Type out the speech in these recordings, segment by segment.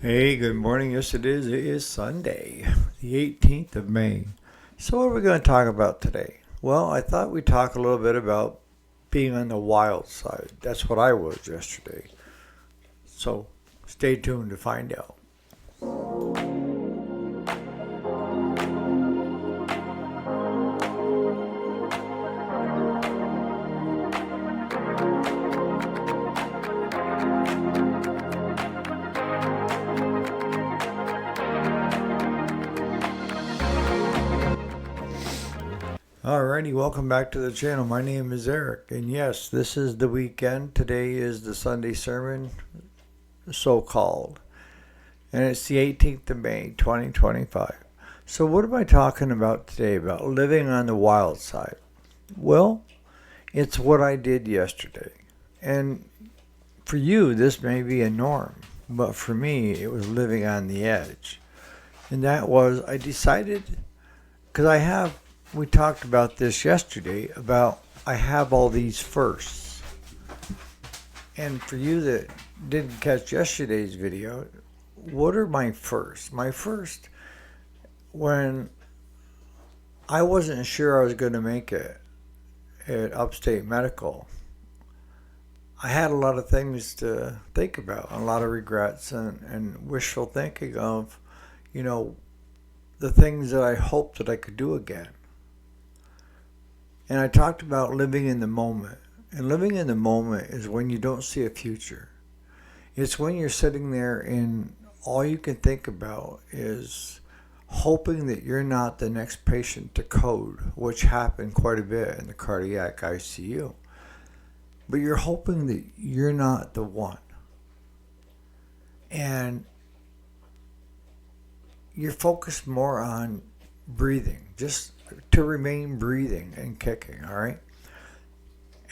Hey, good morning. Yes, it is. It is Sunday, the 18th of May. So, what are we going to talk about today? Well, I thought we'd talk a little bit about being on the wild side. That's what I was yesterday. So, stay tuned to find out. Alrighty, welcome back to the channel. My name is Eric, and yes, this is the weekend. Today is the Sunday sermon, so called, and it's the 18th of May, 2025. So, what am I talking about today? About living on the wild side? Well, it's what I did yesterday. And for you, this may be a norm, but for me, it was living on the edge. And that was, I decided, because we talked about this yesterday, about I have all these firsts. And for you that didn't catch yesterday's video, what are my firsts? My first, when I wasn't sure I was going to make it at Upstate Medical, I had a lot of things to think about, a lot of regrets and wishful thinking of, you know, the things that I hoped that I could do again. And I talked about living in the moment. And living in the moment is when you don't see a future. It's when you're sitting there and all you can think about is hoping that you're not the next patient to code, which happened quite a bit in the cardiac ICU. But you're hoping that you're not the one. And you're focused more on breathing, just to remain breathing and kicking, all right?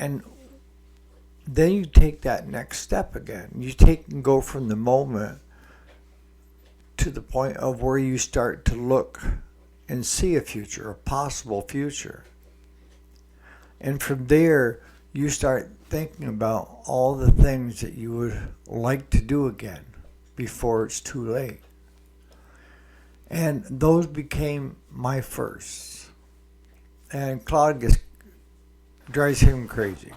And then you take that next step again. You take and go from the moment to the point of where you start to look and see a future, a possible future. And from there, you start thinking about all the things that you would like to do again before it's too late. And those became my firsts. And Claude drives him crazy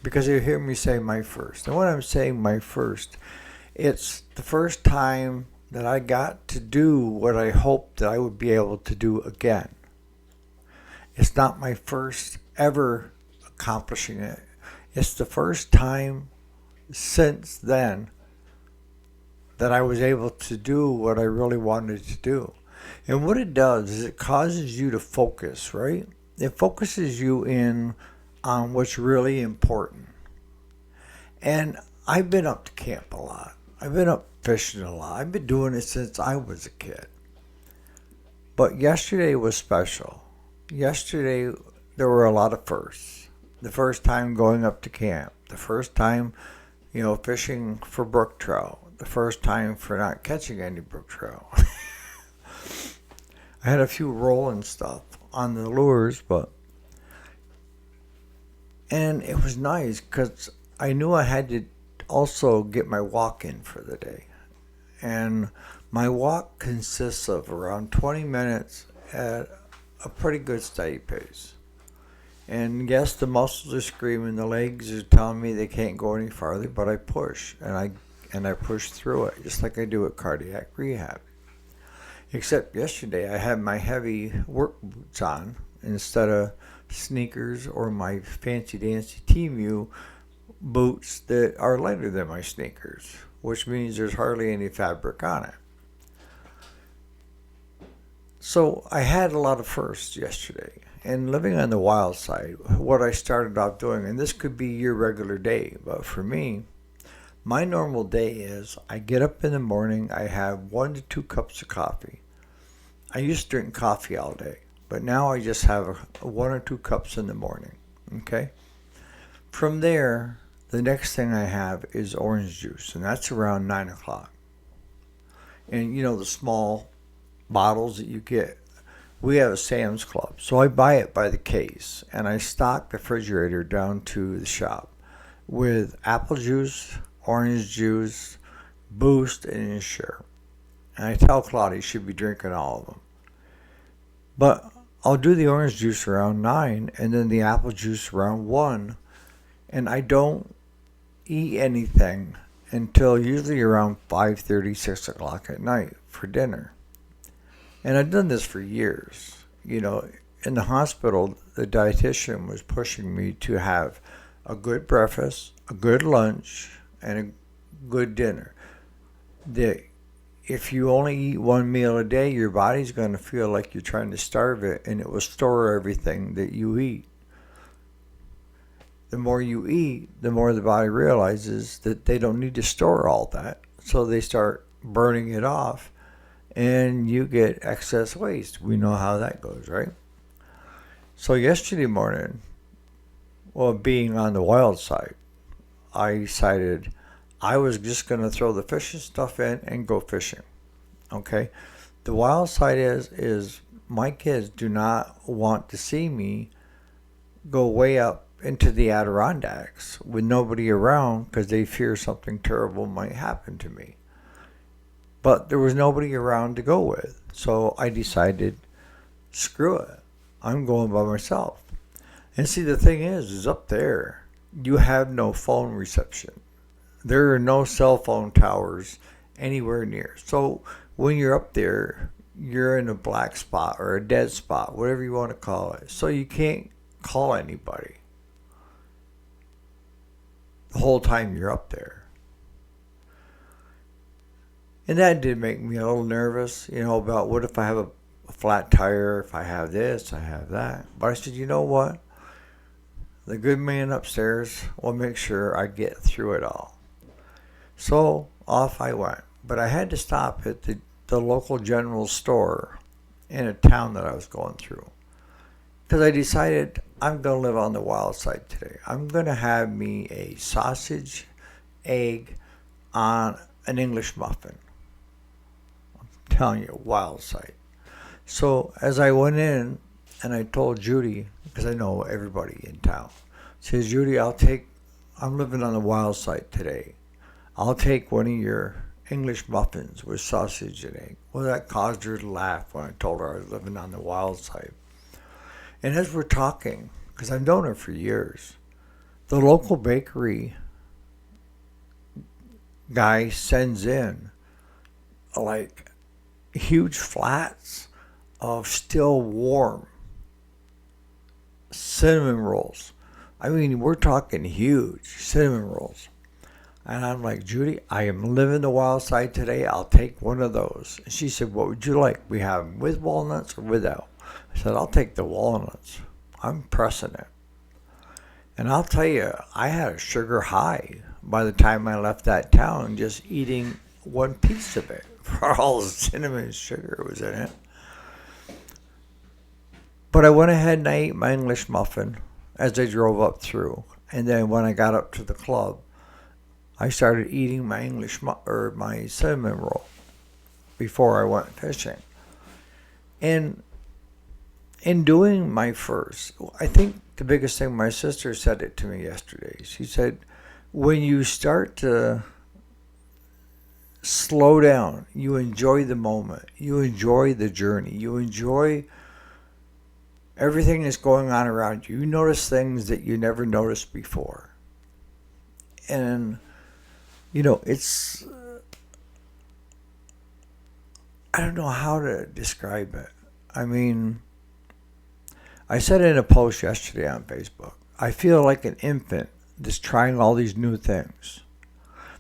because he'll hear me say my first. And when I'm saying my first, it's the first time that I got to do what I hoped that I would be able to do again. It's not my first ever accomplishing it. It's the first time since then that I was able to do what I really wanted to do. And what it does is it causes you to focus, right? It focuses you in on what's really important. And I've been up to camp a lot. I've been up fishing a lot. I've been doing it since I was a kid. But yesterday was special. Yesterday, there were a lot of firsts. The first time going up to camp. The first time, fishing for brook trout. The first time for not catching any brook trout. I had a few rolling stuff on the lures, and it was nice because I knew I had to also get my walk in for the day. And my walk consists of around 20 minutes at a pretty good steady pace. And yes, the muscles are screaming, the legs are telling me they can't go any farther, but I push and I push through it, just like I do at cardiac rehab. Except yesterday I had my heavy work boots on instead of sneakers or my fancy dancy TMU boots that are lighter than my sneakers, which means there's hardly any fabric on it. So I had a lot of firsts yesterday. And living on the wild side, what I started off doing, and this could be your regular day, but for me, my normal day is I get up in the morning, I have 1 to 2 cups of coffee. I used to drink coffee all day, but now I just have 1 or 2 cups in the morning, okay? From there, the next thing I have is orange juice, and that's around 9 o'clock. And the small bottles that you get, we have a Sam's Club, so I buy it by the case, and I stock the refrigerator down to the shop with apple juice, orange juice, Boost, and Ensure. And I tell Claudia she should be drinking all of them. But I'll do the orange juice around 9 and then the apple juice around 1. And I don't eat anything until usually around 5:30, 6 o'clock at night for dinner. And I've done this for years. In the hospital, the dietitian was pushing me to have a good breakfast, a good lunch, and a good dinner. If you only eat one meal a day, your body's going to feel like you're trying to starve it, and it will store everything that you eat. The more you eat, the more the body realizes that they don't need to store all that. So they start burning it off, and you get excess waste. We know how that goes, right? So yesterday morning, being on the wild side, I decided I was just going to throw the fishing stuff in and go fishing. Okay? The wild side is my kids do not want to see me go way up into the Adirondacks with nobody around because they fear something terrible might happen to me. But there was nobody around to go with. So I decided, screw it. I'm going by myself. And see, the thing is up there, you have no phone reception. There are no cell phone towers anywhere near. So when you're up there, you're in a black spot or a dead spot, whatever you want to call it. So you can't call anybody the whole time you're up there. And that did make me a little nervous, about what if I have a flat tire, if I have this, I have that. But I said, you know what? The good man upstairs will make sure I get through it all. So off I went. But I had to stop at the local general store in a town that I was going through. Because I decided I'm going to live on the wild side today. I'm going to have me a sausage, egg on an English muffin. I'm telling you, wild side. So as I went in and I told Judy, because I know everybody in town, says, Judy, I'm living on the wild side today. I'll take one of your English muffins with sausage and egg. Well, that caused her to laugh when I told her I was living on the wild side. And as we're talking, because I've known her for years, the local bakery guy sends in like huge flats of still warm cinnamon rolls. I mean, we're talking huge cinnamon rolls. And I'm like, Judy, I am living the wild side today. I'll take one of those. And she said, what would you like? We have them with walnuts or without? I said, I'll take the walnuts. I'm pressing it. And I'll tell you, I had a sugar high by the time I left that town just eating one piece of it for all the cinnamon and sugar was in it. But I went ahead and I ate my English muffin as I drove up through. And then when I got up to the club, I started eating my my cinnamon roll before I went fishing. And in doing my first, I think the biggest thing, my sister said it to me yesterday. She said, when you start to slow down, you enjoy the moment, you enjoy the journey, you enjoy everything that's going on around you. You notice things that you never noticed before. And, it's, I don't know how to describe it. I mean, I said in a post yesterday on Facebook, I feel like an infant that's trying all these new things.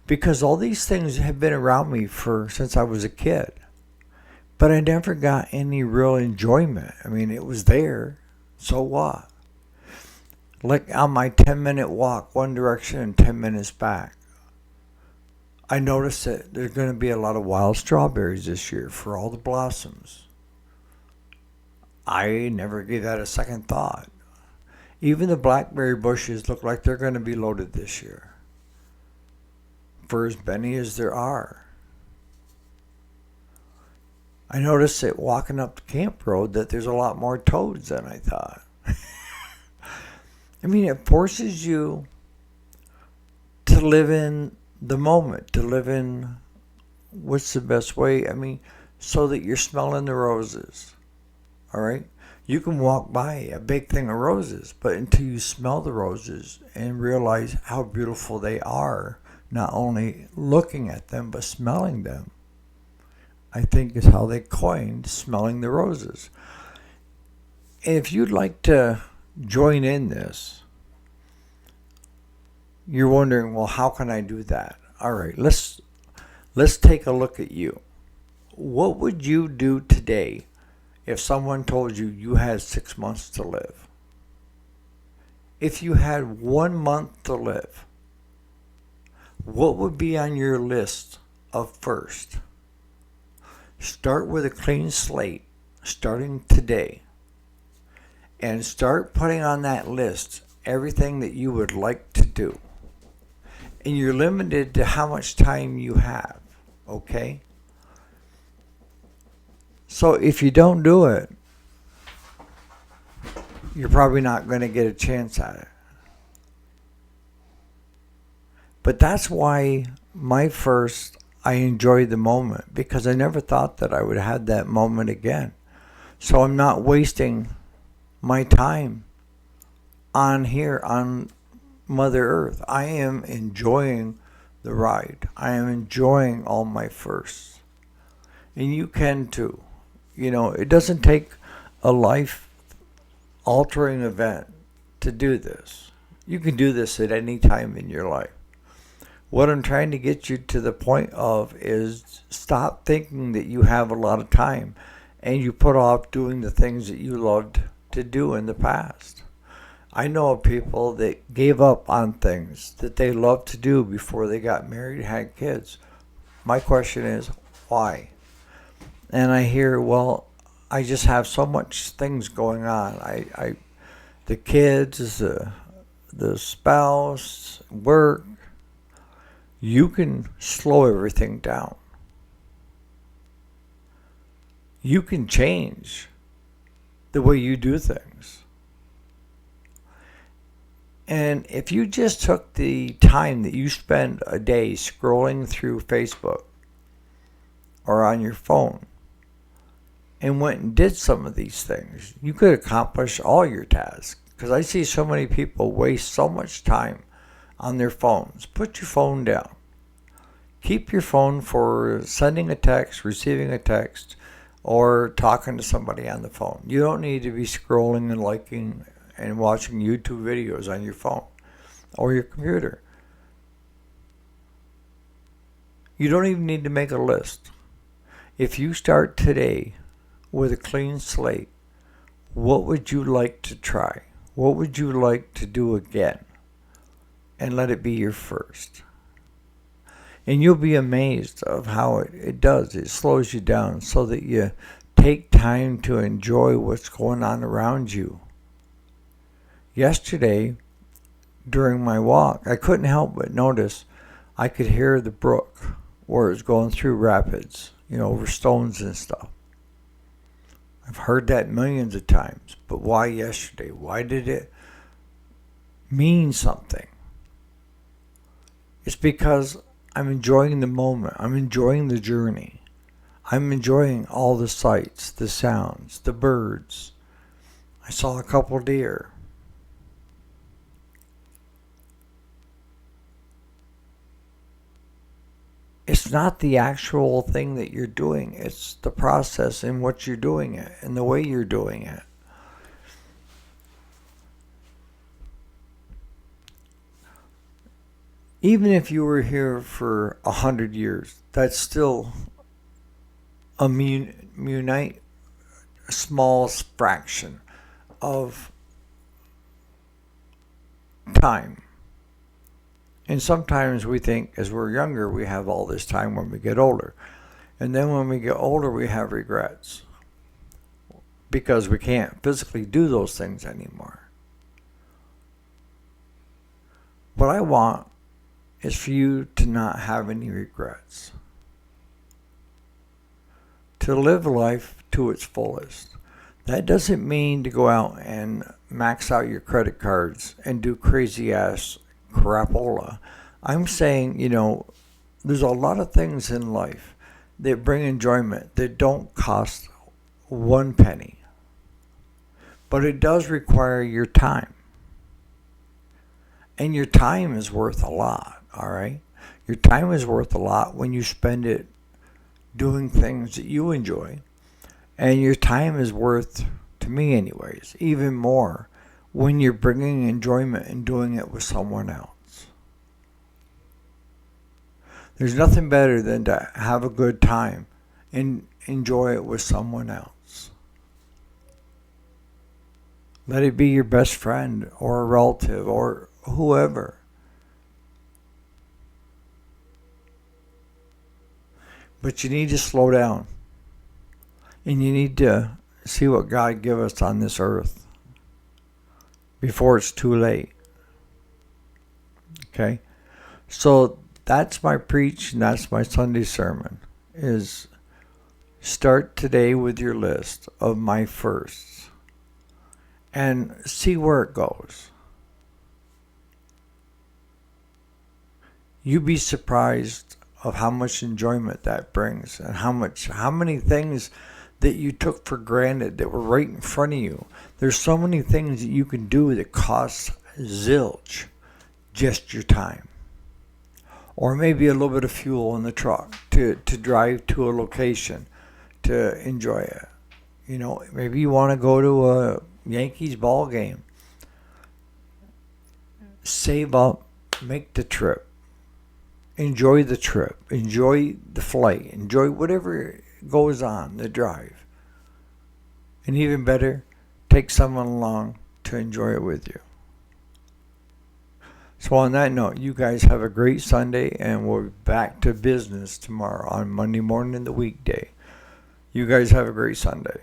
Because all these things have been around me since I was a kid. But I never got any real enjoyment. I mean, it was there. So what? Like on my 10-minute walk, one direction and 10 minutes back, I noticed that there's going to be a lot of wild strawberries this year for all the blossoms. I never gave that a second thought. Even the blackberry bushes look like they're going to be loaded this year. For as many as there are. I noticed that walking up the camp road that there's a lot more toads than I thought. I mean, it forces you to live in the moment, to live in what's the best way? I mean, so that you're smelling the roses. All right? You can walk by a big thing of roses, but until you smell the roses and realize how beautiful they are, not only looking at them, but smelling them, I think is how they coined smelling the roses. And if you'd like to join in this, you're wondering, well, how can I do that? All right, let's take a look at you. What would you do today if someone told you you had 6 months to live? If you had 1 month to live, what would be on your list of first? Start with a clean slate, starting today, and start putting on that list everything that you would like to do. And you're limited to how much time you have, okay? So if you don't do it, you're probably not going to get a chance at it. But that's why I enjoyed the moment, because I never thought that I would have that moment again. So I'm not wasting my time on here on Mother Earth. I am enjoying the ride. I am enjoying all my firsts. And you can too. You know, it doesn't take a life-altering event to do this. You can do this at any time in your life. What I'm trying to get you to the point of is stop thinking that you have a lot of time and you put off doing the things that you loved to do in the past. I know of people that gave up on things that they loved to do before they got married and had kids. My question is, why? And I hear, well, I just have so much things going on. The kids, the spouse, work. You can slow everything down. You can change the way you do things. And if you just took the time that you spend a day scrolling through Facebook or on your phone and went and did some of these things, you could accomplish all your tasks. Because I see so many people waste so much time on their phones. Put your phone down. Keep your phone for sending a text, receiving a text, or talking to somebody on the phone. You don't need to be scrolling and liking and watching YouTube videos on your phone or your computer. You don't even need to make a list. If you start today with a clean slate, what would you like to try? What would you like to do again? And let it be your first. And you'll be amazed of how it does. It slows you down so that you take time to enjoy what's going on around you. Yesterday, during my walk, I couldn't help but notice I could hear the brook where it's going through rapids, over stones and stuff. I've heard that millions of times, but why yesterday? Why did it mean something? It's because I'm enjoying the moment. I'm enjoying the journey. I'm enjoying all the sights, the sounds, the birds. I saw a couple deer. It's not the actual thing that you're doing. It's the process in what you're doing it and the way you're doing it. Even if you were here for 100 years, that's still a small fraction of time. And sometimes we think as we're younger, we have all this time when we get older. And then when we get older, we have regrets because we can't physically do those things anymore. What I want is for you to not have any regrets. To live life to its fullest. That doesn't mean to go out and max out your credit cards and do crazy ass crapola. I'm saying, there's a lot of things in life that bring enjoyment that don't cost one penny. But it does require your time. And your time is worth a lot, all right? Your time is worth a lot when you spend it doing things that you enjoy. And your time is worth, to me anyways, even more when you're bringing enjoyment and doing it with someone else. There's nothing better than to have a good time and enjoy it with someone else. Let it be your best friend or a relative or whoever. But you need to slow down. And you need to see what God gave us on this earth before it's too late. Okay? So that's my preach and that's my Sunday sermon. Is start today with your list of my firsts and see where it goes. You'd be surprised of how much enjoyment that brings and how many things that you took for granted that were right in front of you. There's so many things that you can do that cost zilch, just your time. Or maybe a little bit of fuel in the truck to drive to a location to enjoy it. You know, maybe you want to go to a Yankees ball game. Save up, make the trip. Enjoy the trip. Enjoy the flight. Enjoy whatever goes on, the drive. And even better, take someone along to enjoy it with you. So on that note, you guys have a great Sunday, and we'll be back to business tomorrow on Monday morning, the weekday. You guys have a great Sunday.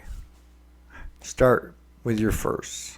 Start with your firsts.